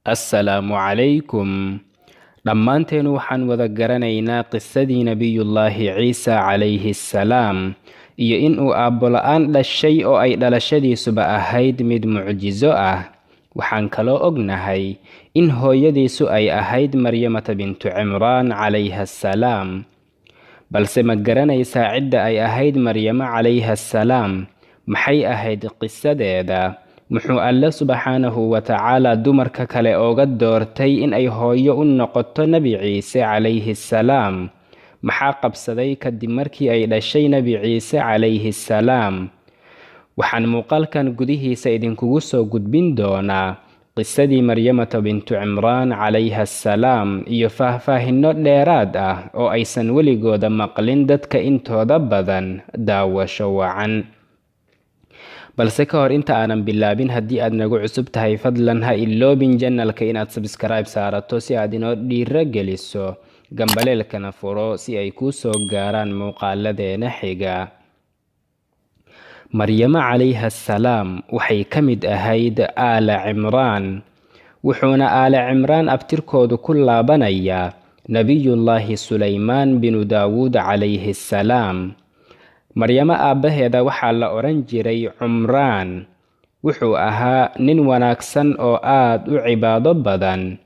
assalaamu calaykum. Dhammaanteen waxaan wada garanaynaa qisadii nebiyullaahi ciise calayhi salaam iyo inuu aabbo la'aan dhashay oo ay dhalashadiisuba ahayd mid mucjiso ah. Waxaan kaloo ognahay in hooyadiisu ay ahayd maryamata bintu cimraan calayha salaam. Balse ma garanaysaa cidda ay ahayd maryamo calayha salaam? Maxay ahayd qisadeeda? Muxuu Alle subxaanahu wa tacaala dumarka kale ooga doortay in ay hooyo u noqoto nebi ciise calayhi salaam? Maxaa qabsaday kadib markii ay dhashay nebi ciise calayhi salaam? Waxaan muuqaalkan gudihiisa idinkugu soo gudbin doonaa qisadii maryamata bintu cimraan calayha salaam iyo faahfaahinno dheeraad ah oo aysan weligooda maqlin dadka intooda badan. Daawasho wacan. Balse ka hor inta aanan bilaabin, haddii aad nagu cusub tahay fadlan ha iloobin janalka inaad subscribe saarato si aad inoo dhiiro geliso, gambaleelkana furo si ay kuu soo gaaraan muuqaaladeena xiga. maryamo calayha salaam waxay ka mid ahayd aala cimraan, wuxuuna aala cimraan abtirkoodu ku laabanayaa nebiyullaahi sulaymaan binu daawuud calayhi salaam. maryamo aabbaheeda waxaa la odhan jiray cumraan. Wuxuu ahaa nin wanaagsan oo aad u cibaado badan.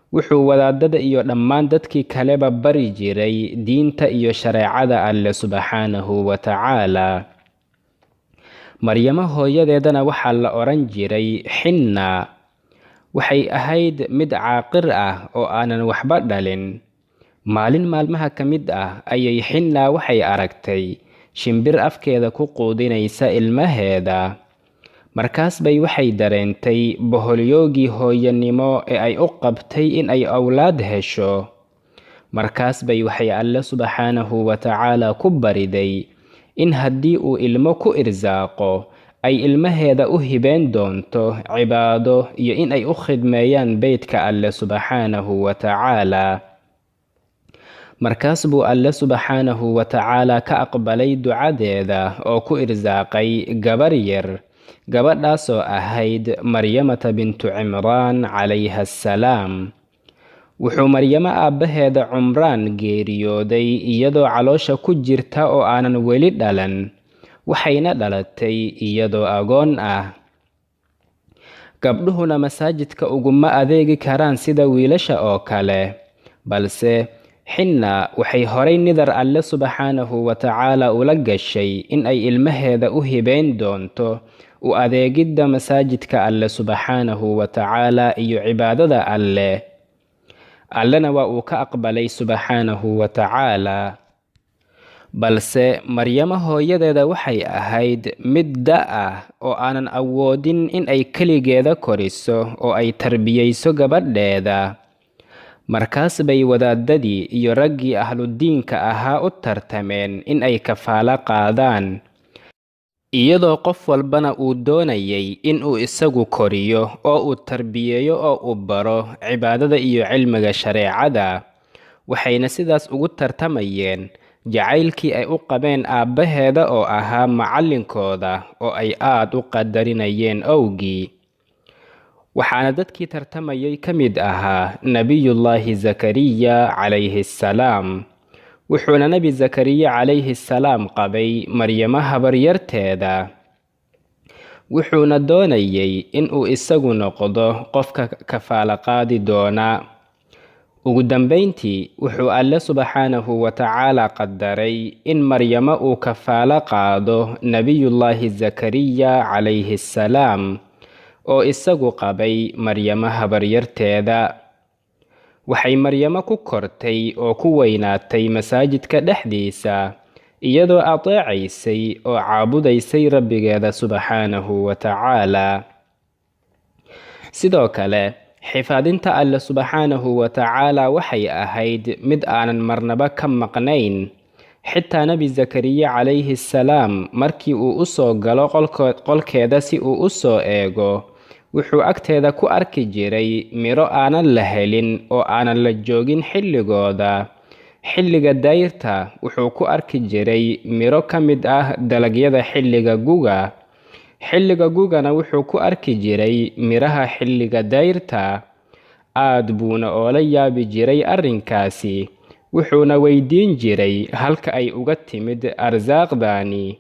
Wuxuu wadaadada iyo dhammaan dadkii kaleba bari jiray diinta iyo shareecada Alle subxaanahu wa tacaala. maryamo hooyadeedana waxaa la odhan jiray xinna. Waxay ahayd mid caaqir ah oo aanan waxba dhalin. Maalin maalmaha ka mid ah ayay xinna waxay aragtay shimbir afkeeda ku quudinaysa ilmaheeda. Markaas bay waxay dareentay boholyoogii hooyanimo ee ay u qabtay in ay awlaad hesho. Markaas bay waxay Alle subxaanahu wa tacaala ku bariday in haddii uu ilmo ku irsaaqo ay ilmaheeda u hibeen doonto cibaado iyo in ay u khidmeeyaan beydka Alle subxaanahu wa tacaala. Markaas buu Alle subxaanahu wa tacaala ka aqbalay ducadeeda oo ku irsaaqay gabar yar, gabadhaasoo ahayd maryamata bintu cimraan calayha salaam. Wuxuu maryamo aabbaheeda cumraan geeriyooday iyadoo caloosha ku jirta oo aanan weli dhalan, waxayna dhalatay iyadoo agoon ah. Gabdhuhuna masaajidka uguma adeegi karaan sida wiilasha oo kale, balse xinna waxay horay nidar Alle subxaanahu wa tacaala ula gashay in ay ilmaheeda u hibeen doonto u adeegidda masaajidka Alle subxaanahu wa tacaala iyo cibaadada Alle. Allena waa uu ka aqbalay subxaanahu wa tacaala. Balse maryamo hooyadeeda waxay ahayd mid da' ah oo aanan awoodin in ay keligeeda koriso oo ay tarbiyeyso gabadheeda. Markaas bay wadaadadii iyo raggii ahludiinka ahaa u tartameen in ay kafaalo qaadaan, iyadoo qof walbana uu doonayay in uu isagu koriyo oo uu tarbiyeeyo oo uu baro cibaadada iyo cilmiga shareecada. Waxayna sidaas ugu tartamayeen jacaylkii ay u qabeen aabbaheeda oo ahaa macallinkooda oo ay aad u qadarinayeen awgii. Waxaana dadkii tartamayay ka mid ahaa nebiyullaahi zakariya calayhi salaam. Wuxuuna nebi zakariya calayhi salaam qabay maryamo habaryarteeda. Wuxuuna doonayay inuu isagu noqdo qofka kafaalo qaadi doona. Ugu dambayntii wuxuu Alle subxaanahu wa tacaala qadaray in maryamo uu kafaalo qaado nebiyullaahi zakariya calayhi salaam oo isagu qabay maryamo habaryarteeda. Waxay maryamo ku kortay oo ku weynaatay masaajidka dhexdiisa iyadoo ateecaysay oo caabudaysay rabbigeeda subxaanahu wa tacaala. Sidoo kale xifaadinta Alle subxaanahu wa tacaala waxay ahayd mid aanan marnaba ka maqnayn. Xitaa nebi zakariya calayhi salaam markii uu u soo galo qolkeeda si uu u soo eego, wuxuu agteeda ku arki jiray miro aanan la helin oo aanan la joogin xilligooda. Xilliga dayrta wuxuu ku arki jiray miro ka mid ah dalagyada xilliga guga. Xilliga gugana wuxuu ku arki jiray miraha xilliga dayrta. aad buuna oola yaabi jiray arrinkaasi, wuxuuna weydiin jiray halka ay uga timid arsaaqdaani,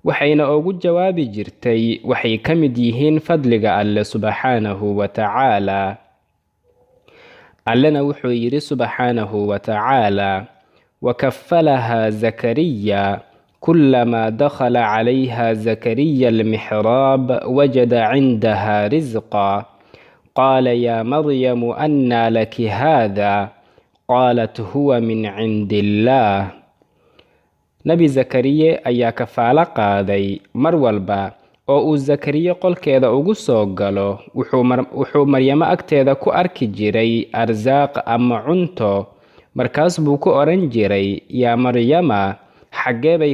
waxayna ugu jawaabi jirtay waxay ka mid yihiin fadliga Alle subxaanahu wa tacaala. Allena wuxuu yidhi subxaanahu wa tacaala: wakafalahaa zakariya kulamaa dakhala calayha zakariya almixraab wajada cindaha risqa qaala yaa maryamu annaa laki haada qaalat huwa min cindi illaah. nebi zakariye ayaa kafaalo qaaday mar walba oo uu zakariye qolkeeda ugu soo galo, wuxuu maryamo agteeda ku arki jiray arsaaq ama cunto. markaas buu ku odhan jiray: yaa maryama, xaggee bay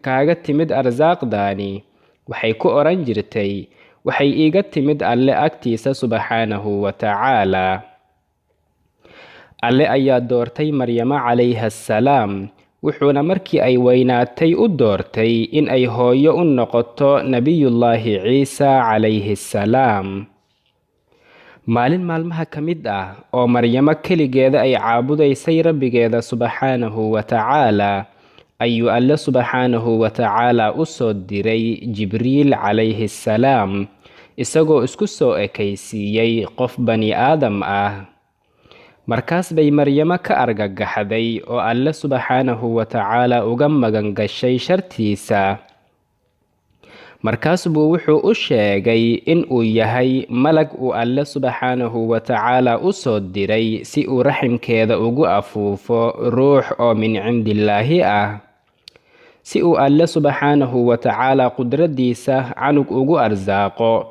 kaaga timid arsaaqdaani? waxay ku odhan jirtay: waxay iiga timid Alle agtiisa subxaanahu wa tacaala. Alle ayaa doortay maryamo calayha assalaam, wuxuuna markii ay weynaatay u doortay in ay hooyo u noqoto nebiyullaahi ciisa calayhi assalaam. maalin maalmaha ka mid ah oo maryamo keligeeda ay caabudaysay rabbigeeda subxaanahu wa tacaala, ayuu Alle subxaanahu wa tacaala u soo diray jibriil calayhi assalaam, isagoo isku soo ekaysiiyey qof bani aadam ah. markaas bay maryamo ka argagaxday oo Alle subxaanahu wa tacaala uga magan gashay shartiisa. markaas buu wuxuu u sheegay in uu yahay malag uu Alle subxaanahu wa tacaala u soo diray si uu raximkeeda ugu afuufo ruux oo min cindillaahi ah, si uu Alle subxaanahu wa tacaala qudradiisa canug ugu arsaaqo,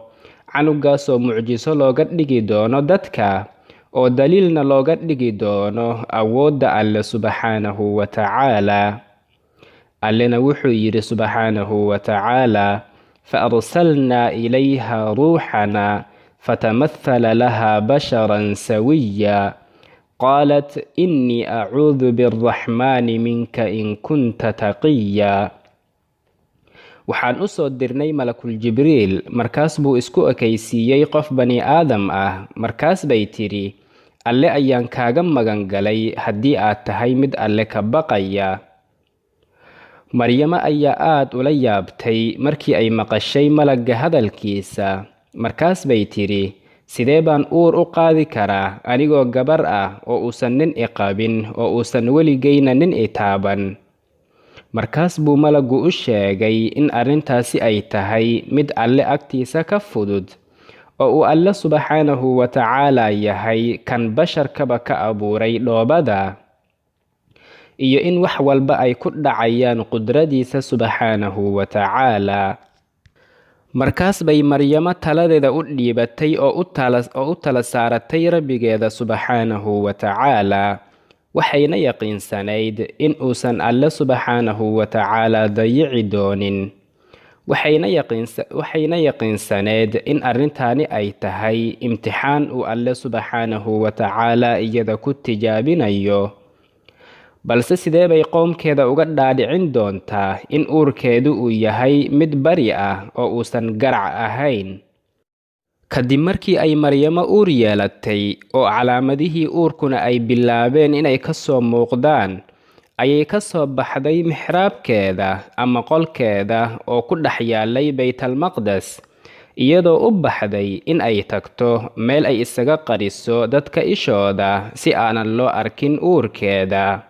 canugaasoo mucjiso looga dhigi doono dadka, oo daliilna looga dhigi doono awoodda Alle subxaanahu wa tacaala. Allena wuxuu yidhi subxaanahu wa tacaala: فأرسلنا إليها روحنا فتمثل لها بشرا سويا قالت إني أعوذ بالرحمن منك إن كنت تقيا. waxaan u soo dirnay malakul jibriil, markaas buu isku ekaysiiyey qof bani aadam ah. markaas bay tidhi: Alle ayaan kaaga magan galay haddii aad tahay mid Alle ka baqaya. maryamo ayaa aad ula yaabtay markii ay maqashay malagga hadalkiisa. markaas bay tidhi: sidee baan uur u qaadi karaa anigoo gabar ah oo uusan nin i qabin, oo uusan weligayna nin i taaban? markaas buu malaggu u sheegay in arrintaasi ay tahay mid Alle agtiisa ka fudud, oo uu Alle subxaanahu wa tacaala yahay kan basharkaba ka abuuray dhoobada, iyo in wax walba ay ku dhacayaan qudradiisa subxaanahu wa tacaala. markaas bay maryamo taladeeda u dhiibatay oo u tala saaratay rabbigeeda subxaanahu wa tacaala, waxayna yaqiinsanayd in uusan Alle subxaanahu wa tacaala dayici doonin. waxayna yaqiinsaneed in arrintaani ay tahay imtixaan uu Alle subxaanahu wa tacaala iyada ku tijaabinayo. balse sidee bay qoomkeeda uga dhaadhicin doontaa in uurkeedu uu yahay mid bari ah oo uusan garac ahayn? kadib markii ay maryamo uur yeelatay oo calaamadihii uurkuna ay bilaabeen inay ka soo muuqdaan, ayay ka soo baxday mixraabkeeda ama qolkeeda oo ku dhex yaalay baytalmaqdes, iyadoo u baxday in ay tagto meel ay isaga qariso dadka ishooda si aanan loo arkin uurkeeda.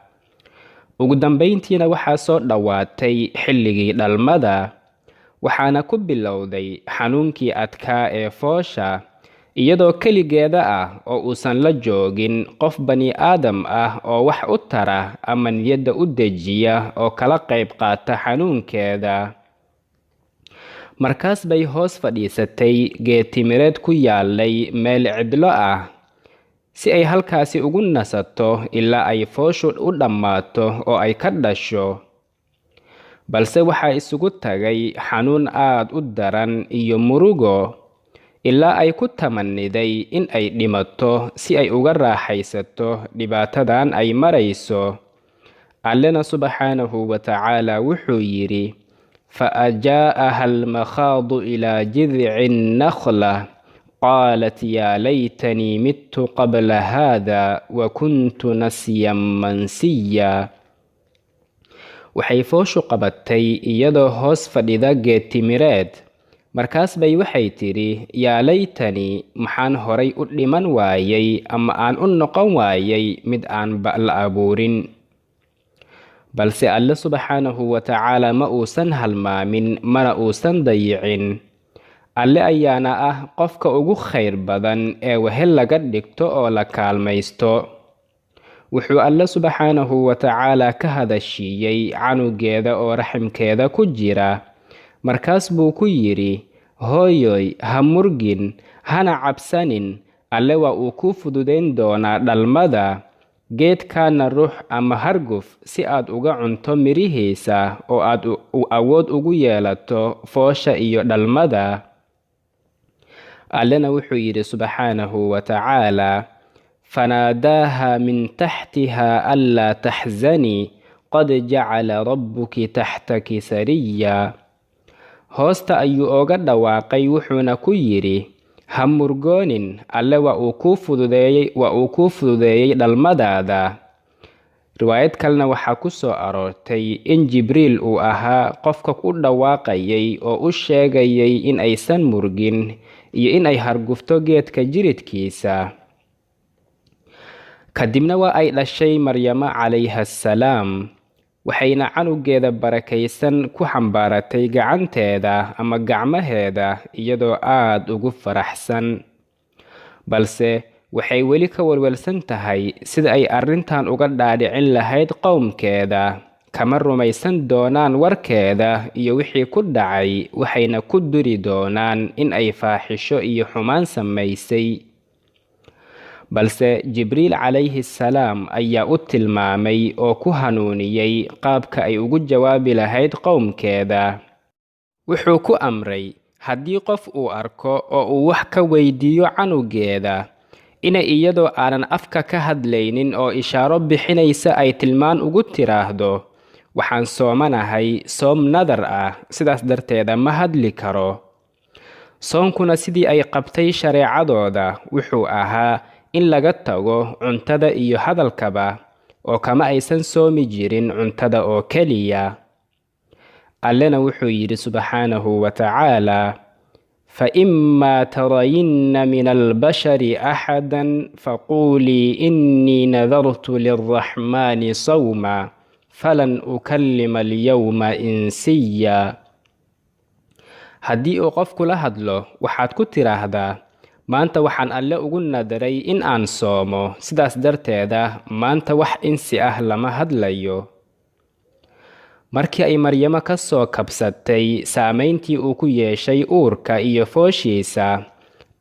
ugu dambayntiina waxaa soo dhowaatay xilligii dhalmada, waxaana ku bilowday xanuunkii adkaa ee foosha, iyadoo keligeeda ah oo uusan la joogin qof bani aadam ah oo wax u tara ama niyadda u dejiya oo kala qayb qaata xanuunkeeda. markaas bay hoos fadhiisatay geed timireed ku yaalay meel cidlo ah, si ay halkaasi ugu nasato ilaa ay fooshu u dhammaato oo ay ka dhasho. balse waxaa isugu tagay xanuun aad u daran iyo murugo, ilaa ay ku tamaniday in ay dhimato si ay uga raaxaysato dhibaatadan ay marayso. Allena subxaanahu wa tacaala wuxuu yidhi: فأجاءها المخاض إلى جذع النخلة qaalat yaa laytanii mittu qabla haada wa kuntu nasyan mansiya. waxay fooshu qabatay iyadoo hoos fadhida geed timireed. markaas bay waxay tidhi, yaa laytanii, maxaan horay u dhiman waayay ama aan u noqon waayay mid aan la abuurin. balse alle subxaanahu wa tacaala ma uusan halmaamin mana uusan dayicin. alle ayaana ah qofka ugu khayr badan ee wehel laga dhigto oo la kaalmaysto. wuxuu alle subxaanahu wa tacaala ka hadashiiyey canugeeda oo raximkeeda ku jira. markaas buu ku yidhi, hooyoy ha murgin, hana cabsanin, alle waa uu kuu fududayn doonaa dhalmada. geedkaana ruux ama harguf si aad uga cunto mirihiisa oo aad awood ugu yeelato foosha iyo dhalmada. allena wuxuu yidhi subxaanahu wa tacaala, fanaadaaha min taxtiha anlaa taxzanii qad jacala rabbuki taxtaki sariya. hoosta ayuu oga dhawaaqay wuxuuna ku yidhi, ha murgoonin, alle waa uu kuu fududeeyey dhalmadaada. riwaayad kalena waxaa ku soo aroortay in jibriil uu ahaa qofka ku dhawaaqayay oo u sheegayay in aysan murgin iyo in ay hargufto geedka jiridkiisa. kadibna waa ay dhashay maryamo calayha assalaam. waxayna canugeeda barakaysan ku xambaaratay gacanteeda ama gacmaheeda iyadoo aad ugu faraxsan. balse waxay weli ka walwalsan tahay sida ay arrintan uga dhaadhicin lahayd qowmkeeda. kama rumaysan doonaan warkeeda iyo wixii ku dhacay, waxayna ku duri doonaan in ay faaxisho iyo xumaan samaysay. balse jibriil calayhi salaam ayaa u tilmaamay oo ku hanuuniyey qaabka ay ugu jawaabi lahayd qowmkeeda. wuxuu ku amray haddii qof uu arko oo uu wax ka weydiiyo canugeeda, inay iyadoo aanan afka ka hadlaynin oo ishaaro bixinaysa ay tilmaan ugu tiraahdo, waxaan soomanahay soom nadar ah, sidaas darteeda ma hadli karo. soonkuna sidii ay qabtay shareecadooda wuxuu ahaa in laga tago cuntada iyo hadalkaba, oo kama aysan soomi jirin cuntada oo keliya. allena wuxuu yidhi subxaanahu wa tacaala, فإما ترين من البشر أحدا فقولي إني نذرت للرحمن صوما فلن أكلم اليوم إنسيا. haddii uu qofku la hadlo waxaad ku tiraahdaa, maanta waxaan alle ugu nadaray in aan soomo, sidaas darteeda maanta wax insi ah lama hadlayo. markii ay maryamo ka soo kabsatay saamayntii uu ku yeeshay uurka iyo fooshiisa,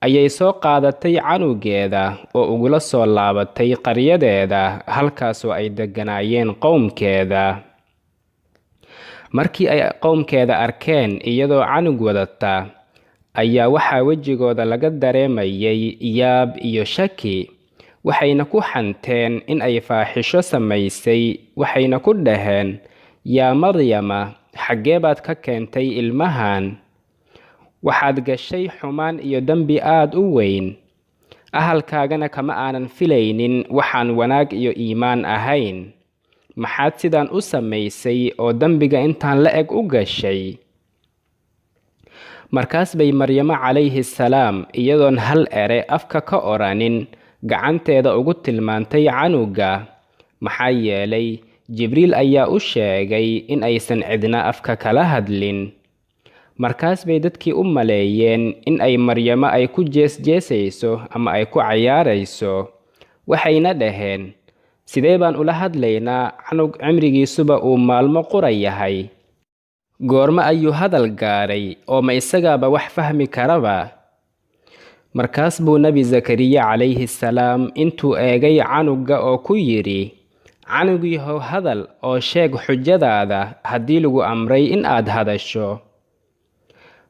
ayay soo qaadatay canugeeda oo ugula soo laabatay qaryadeeda halkaasoo ay degganaayeen qowmkeeda. markii ay qowmkeeda arkeen iyadoo canug wadata, ayaa waxaa wejigooda laga dareemayay yaab iyo shaki. waxayna ku xanteen in ay faaxisho samaysay, waxayna ku dhaheen, yaa maryama, xaggee baad ka keentay ilmahan? waxaad gashay xumaan iyo dembi aad u weyn. ahalkaagana kama aanan filaynin waxaan wanaag iyo iimaan ahayn. maxaad sidaan u samaysay oo dembiga intaan la eg u gashay? markaas bay maryamo calayhi salaam iyadoon hal ere afka ka oranin gacanteeda ugu tilmaantay canuga. maxaa yeelay jibriil ayaa u sheegay in aysan cidna afka kala hadlin. markaas bay dadkii u maleeyeen in ay maryamo ay ku jeesjeesayso ama ay ku cayaarayso. waxayna dhaheen, sidee baan ula hadlaynaa canug cimrigiisuba uu maalmo qura yahay? goormo ayuu hadal gaaray oo ma isagaaba wax fahmi karaba? markaas buu nebi zakariya calayhi salaam intuu eegay canuga oo ku yidhi, canugiihow hadal oo sheeg xujadaada haddii lagu amray in aad hadasho.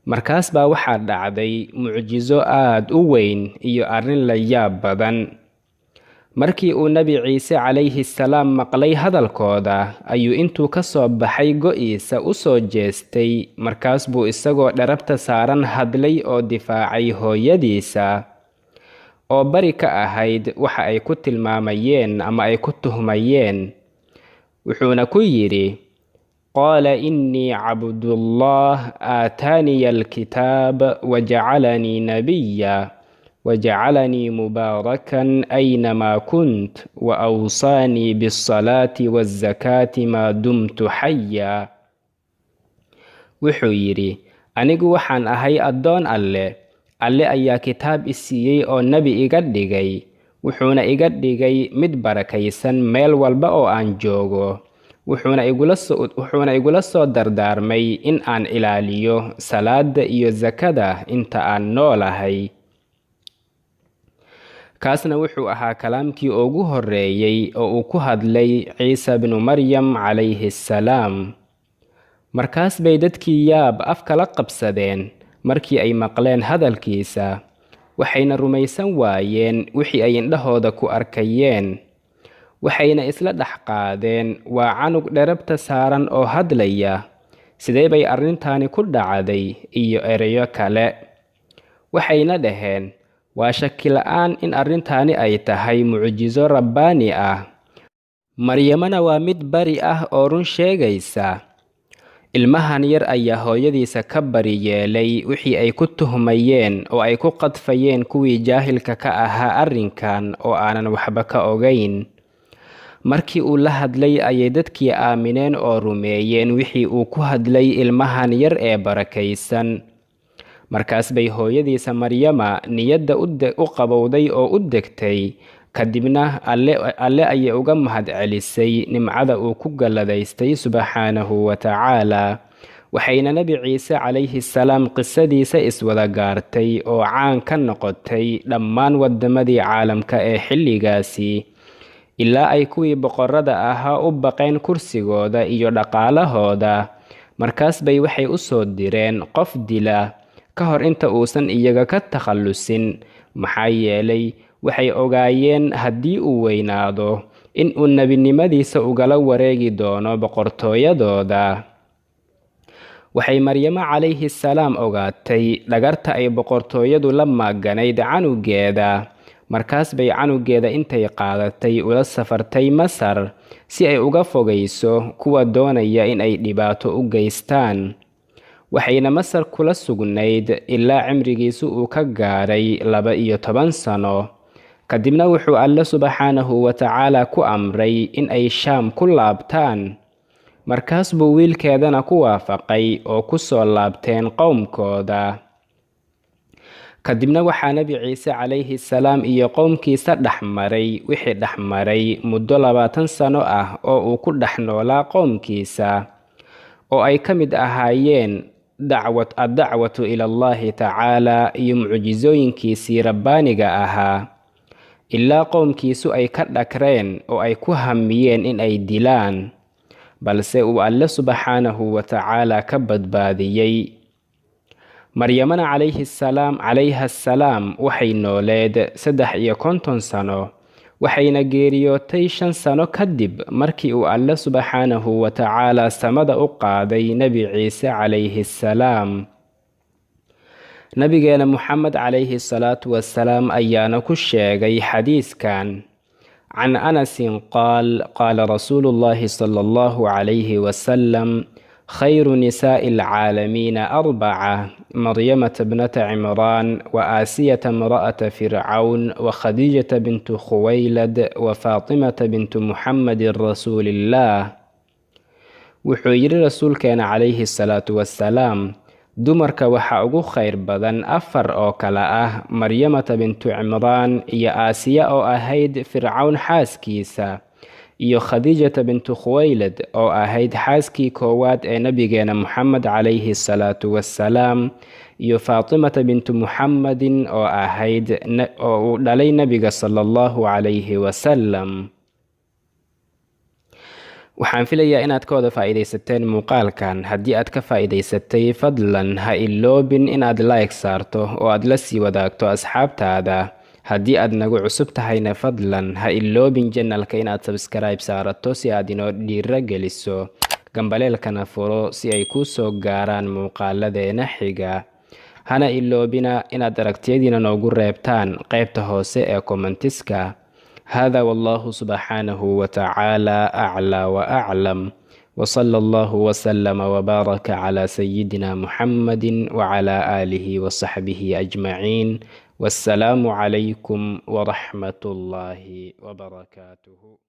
markaas baa waxaa dhacday mucjiso aad u weyn iyo arrin la yaab badan. markii uu nebi ciise calayhi salaam maqlay hadalkooda ayuu intuu ka soo baxay go'iisa u soo jeestay. markaas buu isagoo dharabta saaran hadlay oo difaacay hooyadiisa oo bari ka ahayd waxa ay ku tilmaamayeen ama ay ku tuhmayeen. wuxuuna ku yidhi: qaala innii cabdullah aataaniya alkitaab wajacalanii nabiya wajacalanii mubaarakan aynamaa kunt waawsaanii bialsalaati waazakaati maa dumtu xaya. wuxuu yidhi: anigu waxaan ahay addoon alle ayaa kitaab i siiyey oo nebi iga dhigay, wuxuuna iga dhigay mid barakaysan meel walba oo aan joogo, wuxuuna igula soo dardaarmay in aan ilaaliyo salaada iyo sakada inta aan noolahay. kaasna wuxuu ahaa kalaamkii ugu horreeyey oo uu ku hadlay ciise bnu maryam calayhi assalaam. markaas bay dadkii yaab afkala qabsadeen markii ay maqleen hadalkiisa, waxayna rumaysan waayeen wixii ay indhahooda ku arkayeen. waxayna isla dhex qaadeen, waa canug dherabta saaran oo hadlaya, sidee bay arrintaani ku dhacday, iyo ereyo kale. waxayna dhaheen, waa shaki la'aan in arrintaani ay tahay mucjiso rabbaani ah. maryamana waa mid bari ah oo run sheegaysa. ilmahan yar ayaa hooyadiisa ka bari yeelay wixii ay ku tuhmayeen oo ay ku qadfayeen kuwii jaahilka ka ahaa arrinkan oo aanan waxba ka ogayn. markii uu la hadlay ayay dadkii aamineen oo rumeeyeen wixii uu ku hadlay ilmahan yar ee barakaysan. markaas bay hooyadiisa maryama niyadda u qabowday oo u degtay, kadibna alle ayay uga mahadcelisay nimcada uu ku galladaystay subxaanahu wa tacaala. waxayna nebi ciise calayhi salaam qisadiisa iswada gaartay oo caan ka noqotay dhammaan waddamadii caalamka ee xilligaasi, ilaa ay kuwii boqorrada ahaa u baqeen kursigooda iyo dhaqaalahooda. markaas bay waxay u soo direen qof dila ka hor inta uusan iyaga ka takhallusin, maxaa yeelay waxay ogaayeen haddii uu weynaado in uu nebinimadiisa ugala wareegi doono boqortooyadooda. waxay maryamo calayhi salaam ogaatay dhagarta ay boqortooyadu la maaganayd canugeeda. markaas bay canugeeda intay qaadatay ula safartay masar si ay uga fogayso kuwa doonaya in ay dhibaato u geystaan. waxayna masar kula sugnayd ilaa cimrigiisu uu ka gaaray 12 sano. kadibna wuxuu alle subxaanahu wa tacaala ku amray in ay shaam ku laabtaan. markaas buu wiilkeedana ku waafaqay oo ku soo laabteen qowmkooda. kadibna waxaa nebi ciise calayhi salaam iyo qowmkiisa dhexmaray wixii dhexmaray muddo 20 sano ah oo uu ku dhex noolaa qowmkiisa, oo ay ka mid ahaayeen addacwatu ilallaahi tacaala iyo mucjisooyinkiisii rabbaaniga ahaa, ilaa qowmkiisu ay ka dhagreen oo ay ku hamiyeen in ay dilaan, balse uu alle subxaanahu wa tacaala ka badbaadiyey. maryamana calayha assalaam waxay nooleed 53 sano, waxayna geeriyootay 5 sano kadib markii uu alle subxaanahu wa tacaala samada u qaaday nebi ciise calayhi assalaam. nabigeena muxamed calayhi salaatu wassalaam ayaana ku sheegay xadiiskan: can anasin qaala rasuulu llaahi sala allahu calayhi wasalam: khayru nisaa'i alcaalamiina 4: maryamata bnata cimraan waaasiyata imra'ata fircawn wakhadiijata bintu khuwaylad wafaatimata bintu muxammadin rasuulillaah. wuxuu yidhi rasuulkeena calayhi salaatu wassalaam: dumarka waxaa ugu khayr badan 4 oo kale ah maryamata bintu cimraan iyo aasiya oo ahayd fircawn xaaskiisa, iyo khadiijata bintu khuwaylad oo ahayd xaaskii koowaad ee nabigeena muxamed calayhi salaatu wassalaam, iyo faatimata bintu muxammadin oo uu dhalay nabiga sala allahu calayhi wasalam. waxaan filayaa inaad ka wada faa'iidaysateen muuqaalkan. haddii aad ka faa'iidaysatay fadlan ha iloobin inaad like saarto oo aad la sii wadaagto asxaabtaada. haddii aad nagu cusub tahayna fadlan ha iloobin channelka inaad subscribe saarato si aad inoo dhiirageliso gambaleelkana furo si ay kuu soo gaaraan muuqaaladeena xiga. hana iloobina inaad aragtiyadiina noogu reebtaan qaybta hoose ee commentiska. هذا والله سبحانه وتعالى أعلى وأعلم، وصلى الله وسلم وبارك على سيدنا محمد وعلى آله وصحبه أجمعين، والسلام عليكم ورحمة الله وبركاته.